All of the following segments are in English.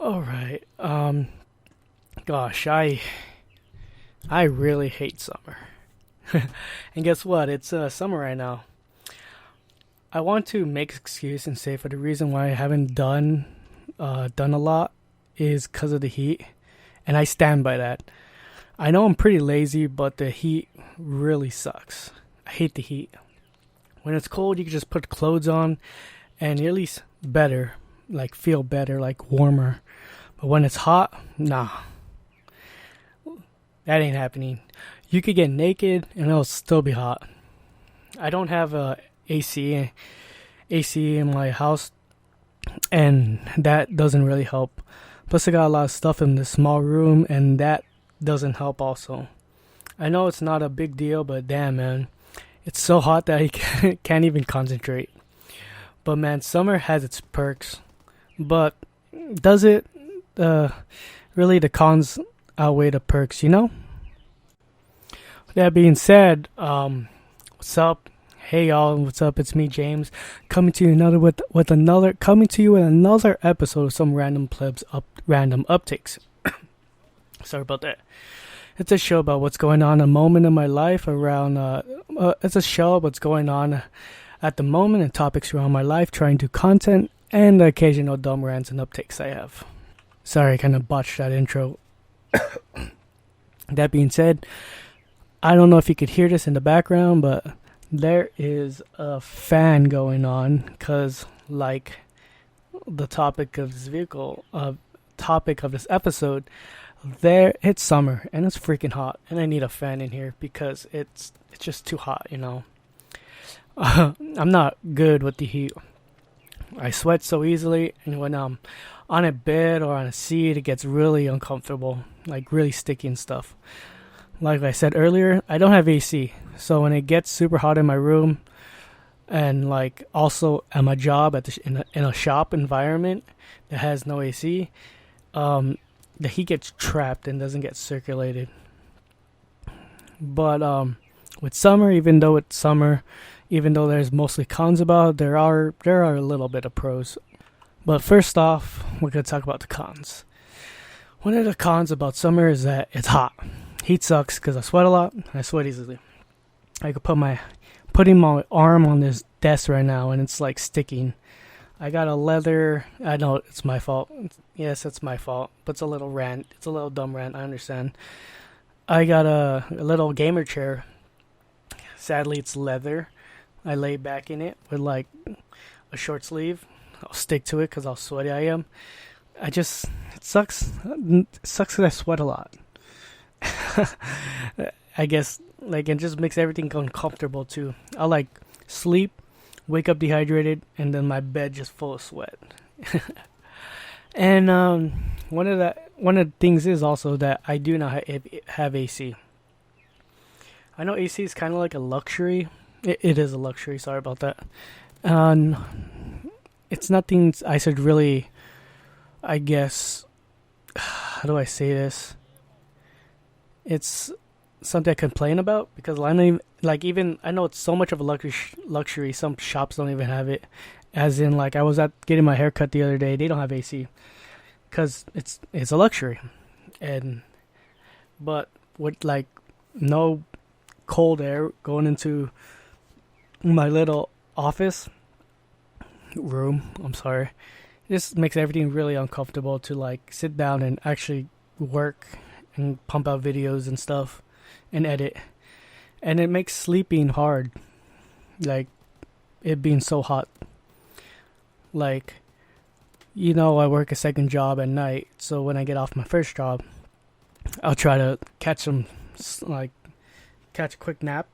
All right. Gosh, I really hate summer. And guess what? It's summer right now. I want to make excuse and say for the reason why I haven't done a lot is because of the heat, and I stand by that. I know I'm pretty lazy, but the heat really sucks. I hate the heat. When it's cold, you can just put clothes on, and you're at least better, like feel better, like warmer. But when it's hot, nah, that ain't happening. You could get naked and it'll still be hot. I don't have a AC in my house, and that doesn't really help. Plus, I got a lot of stuff in this small room, and that doesn't help also. I know it's not a big deal, but damn, man, it's so hot that I can't even concentrate. But man, summer has its perks, but does it? Really, the cons outweigh the perks, you know? That being said, what's up? Hey y'all, what's up? It's me, James, coming to you with another episode of some random uptakes. Sorry about that. It's a show about what's going on, a moment in my life around. It's a show about what's going on at the moment and topics around my life, trying to content and the occasional dumb rants and uptakes I have. Sorry, I kind of botched that intro. That being said, I don't know if you could hear this in the background, but there is a fan going on because, like, the topic of this episode, it's summer and it's freaking hot, and I need a fan in here because it's just too hot, you know. I'm not good with the heat. I sweat so easily, and when I'm on a bed or on a seat, it gets really uncomfortable, like really sticky and stuff. Like I said earlier, I don't have AC, so when it gets super hot in my room, and like also at my job in a shop environment that has no AC, the heat gets trapped and doesn't get circulated. But with summer, even though it's summer, even though there's mostly cons about it, there are a little bit of pros. But first off, we're gonna talk about the cons. One of the cons about summer is that it's hot. Heat sucks because I sweat a lot. I sweat easily. I could putting my arm on this desk right now, and it's like sticking. I got a leather. I know it's my fault. Yes, it's my fault. But it's a little rant. It's a little dumb rant. I understand. I got a little gamer chair. Sadly, it's leather. I lay back in it with like a short sleeve. I'll stick to it because how sweaty I am. It sucks. It sucks because I sweat a lot. I guess like it just makes everything uncomfortable too. I'll like sleep, wake up dehydrated, and then my bed just full of sweat. And one of the things is also that I do not have AC. I know AC is kind of like a luxury. It is a luxury. Sorry about that. It's nothing I should really, I guess, how do I say this? It's something I complain about because I don't even, like, even I know it's so much of a luxury. Some shops don't even have it. As in, like, I was getting my hair cut the other day. They don't have AC because it's a luxury, but with like no cold air going into my little office room. I'm sorry. It just makes everything really uncomfortable to like sit down and actually work and pump out videos and stuff and edit. And it makes sleeping hard. Like it being so hot. Like, you know, I work a second job at night, so when I get off my first job, I'll try to catch a quick nap.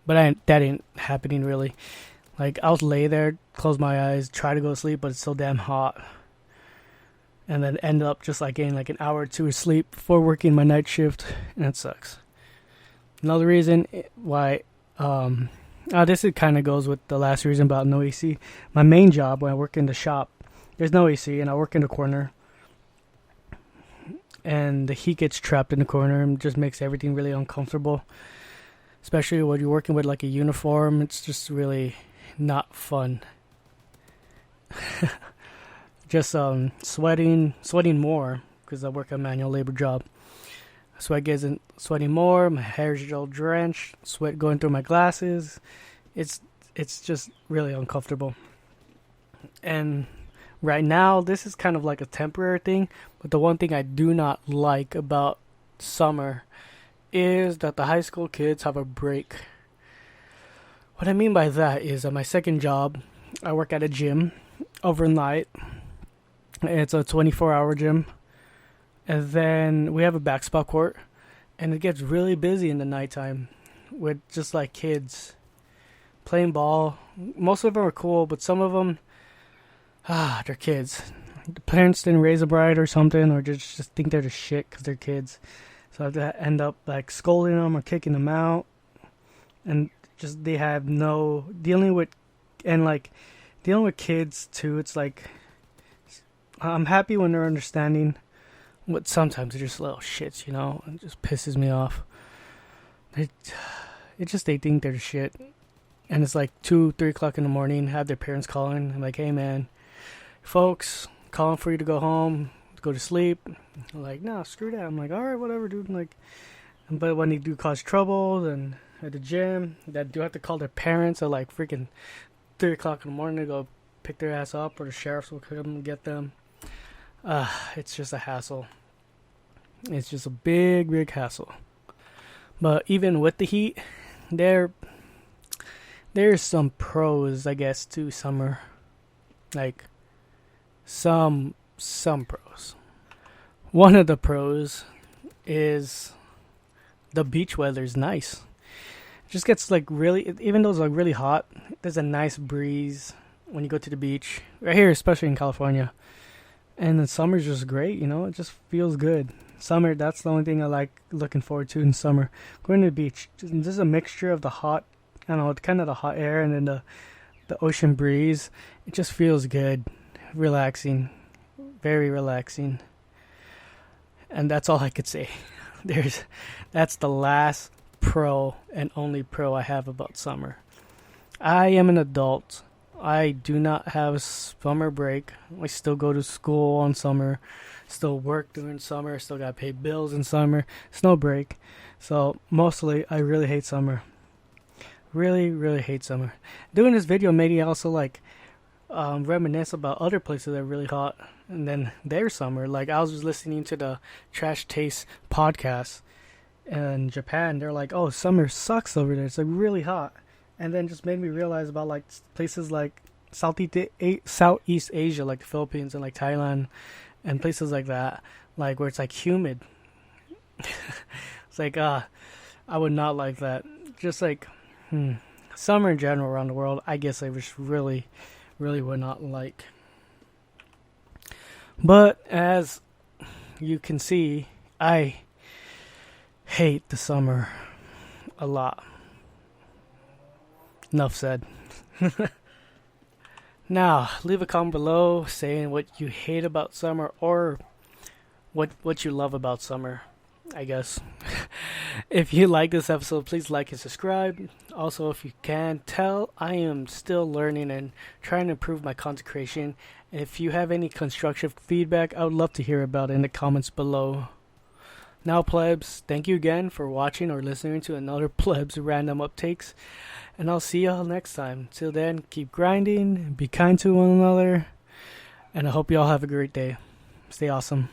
But that ain't happening really. Like, I'll lay there, close my eyes, try to go to sleep, but it's so damn hot. And then end up just like getting like an hour or two of sleep before working my night shift, and it sucks. Another reason why, this kind of goes with the last reason about no AC. My main job, when I work in the shop, there's no AC, and I work in the corner. And the heat gets trapped in the corner and just makes everything really uncomfortable. Especially when you're working with like a uniform, it's just really not fun. just sweating more because I work a manual labor job. Sweating more. My hair's all drenched. Sweat going through my glasses. It's just really uncomfortable. And right now, this is kind of like a temporary thing. But the one thing I do not like about summer is that the high school kids have a break. What I mean by that is at my second job, I work at a gym overnight. It's a 24-hour gym. And then we have a basketball court. And it gets really busy in the nighttime with just like kids playing ball. Most of them are cool, but some of them, they're kids. The parents didn't raise them right or something, or just think they're the shit because they're kids. So I have to end up like scolding them or kicking them out. And just they have no dealing with kids too. It's like I'm happy when they're understanding, but sometimes they're just little shits, you know. It just pisses me off. They think they're the shit, and it's like 2-3 o'clock in the morning. Have their parents calling. I'm like, hey man, folks, calling for you to go home, to go to sleep. I'm like, no, screw that. I'm like, all right, whatever, dude. I'm like, but when they do cause trouble, then at the gym, that do have to call their parents at like freaking 3 o'clock in the morning to go pick their ass up, or the sheriffs will come and get them. It's just a hassle. It's just a big hassle. But even with the heat, there's some pros, I guess, to summer. Like some pros. One of the pros is the beach weather is nice. It just gets like even though it's like really hot, there's a nice breeze when you go to the beach. Right here, especially in California. And the summer's just great, you know? It just feels good. Summer, that's the only thing I like looking forward to in summer. Going to the beach. Just a mixture of the hot, I don't know, kind of the hot air and then the ocean breeze. It just feels good. Relaxing. Very relaxing. And that's all I could say. That's the last pro and only pro I have about summer. I am an adult. I do not have a summer break. I still go to school on summer, still work during summer, still got to pay bills in summer. It's no break. So mostly I really hate summer. Really hate summer. Doing this video made me also like reminisce about other places that are really hot and then their summer. Like I was just listening to the Trash Taste podcast in Japan. They're like, oh, summer sucks over there. It's like really hot. And then just made me realize about like places like Southeast Asia, like the Philippines and like Thailand and places like that, like where it's like humid. It's like I would not like that. Just like summer in general around the world, I guess I just really would not like. But as you can see, I hate the summer a lot. Enough said. Now, leave a comment below saying what you hate about summer or what you love about summer, I guess. If you like this episode, please like and subscribe. Also, if you can tell, I am still learning and trying to improve my content creation. And if you have any constructive feedback, I would love to hear about it in the comments below. Now, plebs, thank you again for watching or listening to another plebs random uptakes. And I'll see y'all next time. Till then, keep grinding, be kind to one another, and I hope y'all have a great day. Stay awesome.